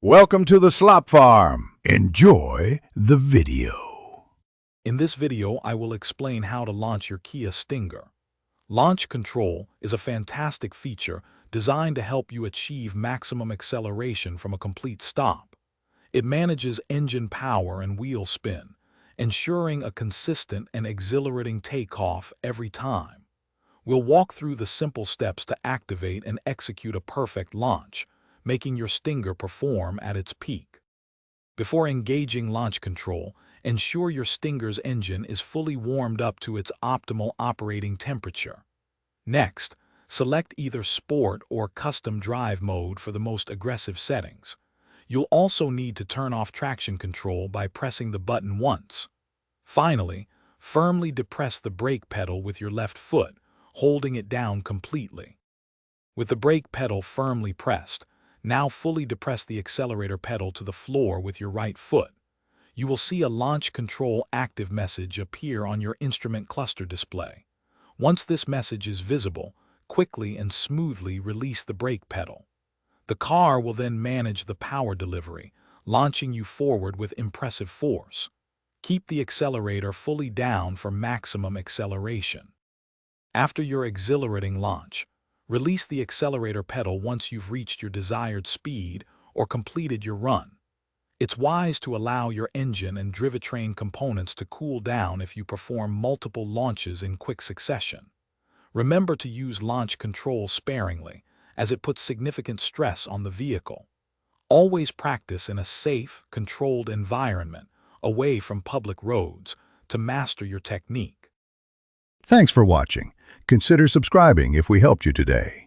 Welcome to the Slop Farm. Enjoy the video. In this video, I will explain how to launch your Kia Stinger. Launch control is a fantastic feature designed to help you achieve maximum acceleration from a complete stop. It manages engine power and wheel spin, ensuring a consistent and exhilarating takeoff every time. We'll walk through the simple steps to activate and execute a perfect launch, making your Stinger perform at its peak. Before engaging launch control, ensure your Stinger's engine is fully warmed up to its optimal operating temperature. Next, select either Sport or Custom Drive mode for the most aggressive settings. You'll also need to turn off traction control by pressing the button once. Finally, firmly depress the brake pedal with your left foot, holding it down completely. With the brake pedal firmly pressed, now fully depress the accelerator pedal to the floor with your right foot. You will see a launch control active message appear on your instrument cluster display. Once this message is visible, quickly and smoothly release the brake pedal. The car will then manage the power delivery, launching you forward with impressive force. Keep the accelerator fully down for maximum acceleration. After your exhilarating launch, release the accelerator pedal once you've reached your desired speed or completed your run. It's wise to allow your engine and drivetrain components to cool down if you perform multiple launches in quick succession. Remember to use launch control sparingly, as it puts significant stress on the vehicle. Always practice in a safe, controlled environment, away from public roads, to master your technique. Thanks for watching. Consider subscribing if we helped you today.